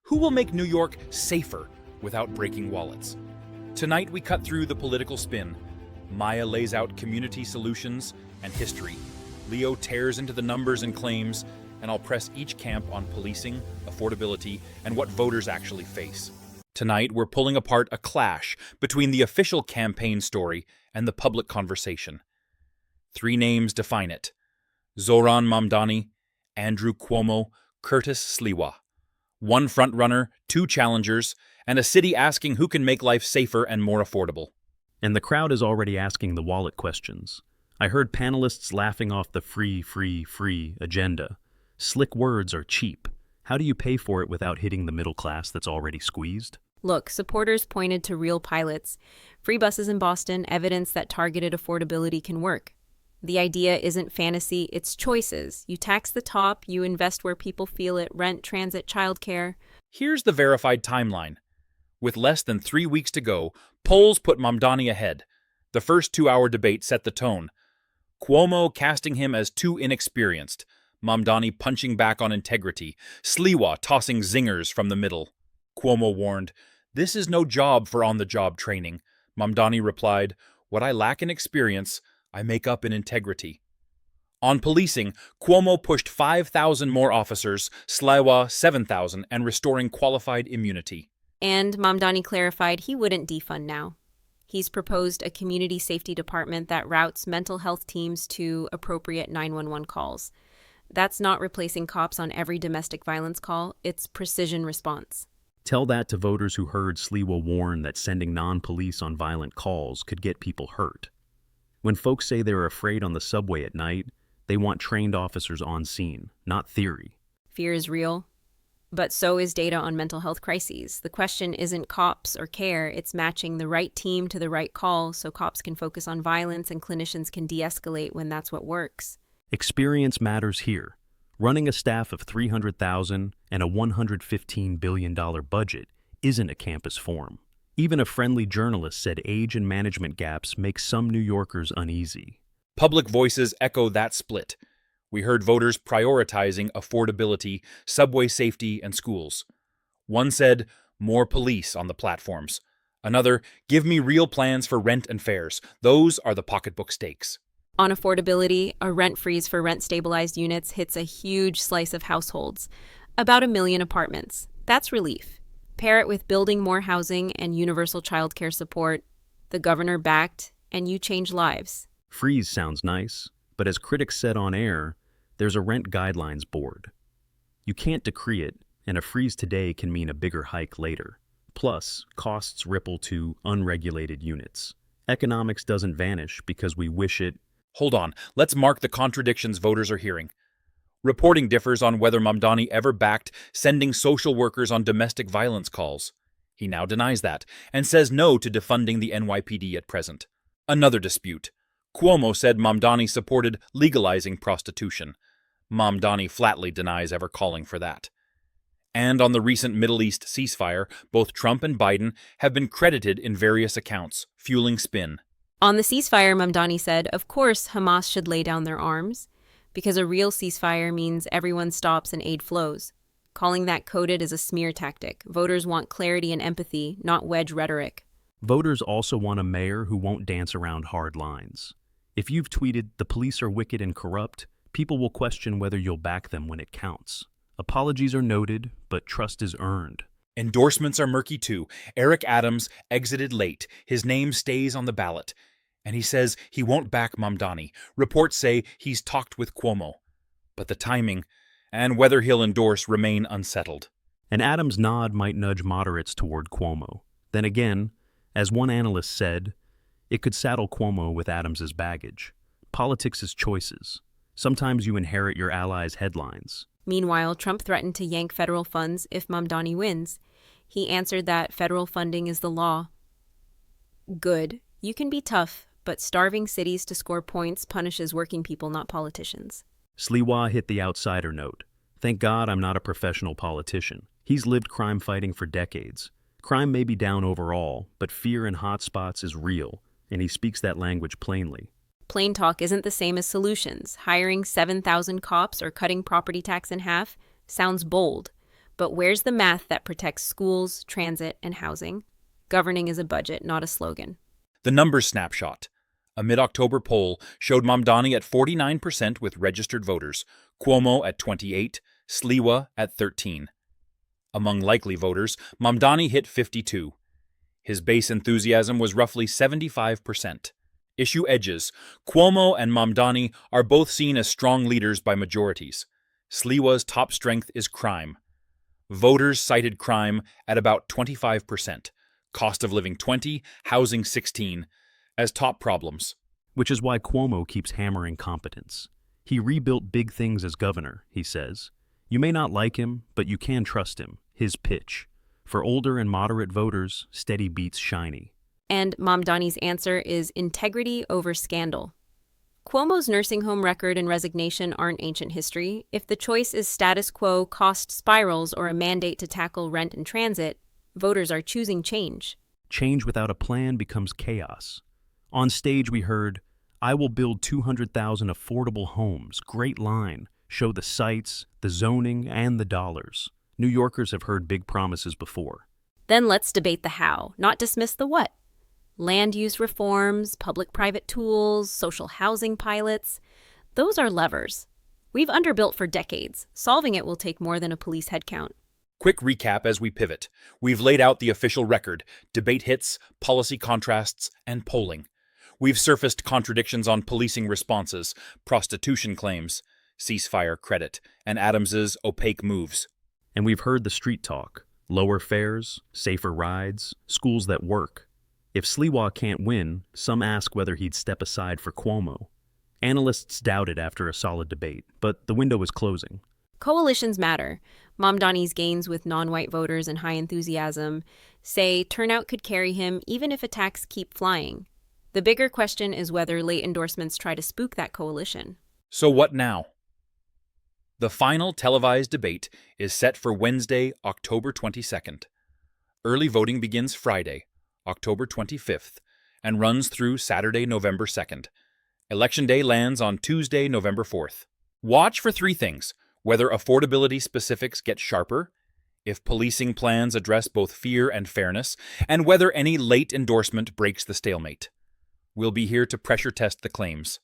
Who will make New York safer without breaking wallets? Tonight we cut through the political spin. Maya lays out community solutions and history. Leo tears into the numbers and claims, and I'll press each camp on policing, affordability, and what voters actually face. Tonight we're pulling apart a clash between the official campaign story and the public conversation. Three names define it: Zoran Mamdani, Andrew Cuomo, Curtis Sliwa. One frontrunner, two challengers, and a city asking who can make life safer and more affordable. And the crowd is already asking the wallet questions. I heard panelists laughing off the free agenda. Slick words are cheap. How do you pay for it without hitting the middle class that's already squeezed? Look, supporters pointed to real pilots. Free buses in Boston, evidence that targeted affordability can work. The idea isn't fantasy, it's choices. You tax the top, you invest where people feel it, rent, transit, childcare. Here's the verified timeline. With less than 3 weeks to go, polls put Mamdani ahead. The first 2-hour debate set the tone. Cuomo casting him as too inexperienced, Mamdani punching back on integrity, Sliwa tossing zingers from the middle. Cuomo warned, "This is no job for on-the-job training." Mamdani replied, "What I lack in experience, I make up in integrity." On policing, Cuomo pushed 5,000 more officers, Sliwa 7,000, and restoring qualified immunity. And Mamdani clarified he wouldn't defund now. He's proposed a community safety department that routes mental health teams to appropriate 911 calls. That's not replacing cops on every domestic violence call, it's precision response. Tell that to voters who heard Sliwa warn that sending non-police on violent calls could get people hurt. When folks say they're afraid on the subway at night, they want trained officers on scene, not theory. Fear is real, but so is data on mental health crises. The question isn't cops or care, it's matching the right team to the right call so cops can focus on violence and clinicians can de-escalate when that's what works. Experience matters here. Running a staff of 300,000 and a $115 billion budget isn't a campus form. Even a friendly journalist said age and management gaps make some New Yorkers uneasy. Public voices echo that split. We heard voters prioritizing affordability, subway safety, and schools. One said, "More police on the platforms." Another, "Give me real plans for rent and fares. Those are the pocketbook stakes." On affordability, a rent freeze for rent-stabilized units hits a huge slice of households, about 1 million apartments. That's relief. Pair it with building more housing and universal childcare support, the governor backed, and you change lives. Freeze sounds nice, but as critics said on air, there's a rent guidelines board. You can't decree it, and a freeze today can mean a bigger hike later. Plus, costs ripple to unregulated units. Economics doesn't vanish because we wish it. Hold on, let's mark the contradictions voters are hearing. Reporting differs on whether Mamdani ever backed sending social workers on domestic violence calls. He now denies that, and says no to defunding the NYPD at present. Another dispute. Cuomo said Mamdani supported legalizing prostitution. Mamdani flatly denies ever calling for that. And on the recent Middle East ceasefire, both Trump and Biden have been credited in various accounts, fueling spin. On the ceasefire, Mamdani said, of course Hamas should lay down their arms, because a real ceasefire means everyone stops and aid flows. Calling that coded is a smear tactic. Voters want clarity and empathy, not wedge rhetoric. Voters also want a mayor who won't dance around hard lines. If you've tweeted, "The police are wicked and corrupt," people will question whether you'll back them when it counts. Apologies are noted, but trust is earned. Endorsements are murky too. Eric Adams exited late. His name stays on the ballot. And he says he won't back Mamdani. Reports say he's talked with Cuomo. But the timing and whether he'll endorse remain unsettled. An Adams nod might nudge moderates toward Cuomo. Then again, as one analyst said, it could saddle Cuomo with Adams's baggage. Politics is choices. Sometimes you inherit your allies' headlines. Meanwhile, Trump threatened to yank federal funds if Mamdani wins. He answered that federal funding is the law. Good. You can be tough, but starving cities to score points punishes working people, not politicians. Sliwa hit the outsider note. Thank God I'm not a professional politician. He's lived crime fighting for decades. Crime may be down overall, but fear in hotspots is real, and he speaks that language plainly. Plain talk isn't the same as solutions. Hiring 7,000 cops or cutting property tax in half sounds bold, But where's the math that protects schools, transit, and housing? Governing is a budget, not a slogan. The numbers snapshot. A mid-October poll showed Mamdani at 49% with registered voters, Cuomo at 28%, Sliwa at 13%. Among likely voters, Mamdani hit 52%. His base enthusiasm was roughly 75%. Issue edges. Cuomo and Mamdani are both seen as strong leaders by majorities. Sliwa's top strength is crime. Voters cited crime at about 25%, cost of living 20%, housing 16%, as top problems. Which is why Cuomo keeps hammering competence. He rebuilt big things as governor, he says. You may not like him, but you can trust him. His pitch. For older and moderate voters, steady beats shiny. And Mamdani's answer is integrity over scandal. Cuomo's nursing home record and resignation aren't ancient history. If the choice is status quo, cost spirals, or a mandate to tackle rent and transit, voters are choosing change. Change without a plan becomes chaos. On stage we heard, "I will build 200,000 affordable homes." Great line. Show the sites, the zoning, and the dollars. New Yorkers have heard big promises before. Then let's debate the how, not dismiss the what. Land use reforms, public-private tools, social housing pilots. Those are levers. We've underbuilt for decades. Solving it will take more than a police headcount. Quick recap as we pivot. We've laid out the official record, debate hits, policy contrasts, and polling. We've surfaced contradictions on policing responses, prostitution claims, ceasefire credit, and Adams's opaque moves. And we've heard the street talk. Lower fares, safer rides, schools that work. If Sliwa can't win, some ask whether he'd step aside for Cuomo. Analysts doubt it after a solid debate, but the window is closing. Coalitions matter. Mamdani's gains with non-white voters and high enthusiasm say turnout could carry him even if attacks keep flying. The bigger question is whether late endorsements try to spook that coalition. So what now? The final televised debate is set for Wednesday, October 22nd. Early voting begins Friday, October 25th, and runs through Saturday, November 2nd. Election Day lands on Tuesday, November 4th. Watch for three things: whether affordability specifics get sharper, if policing plans address both fear and fairness, and whether any late endorsement breaks the stalemate. We'll be here to pressure test the claims.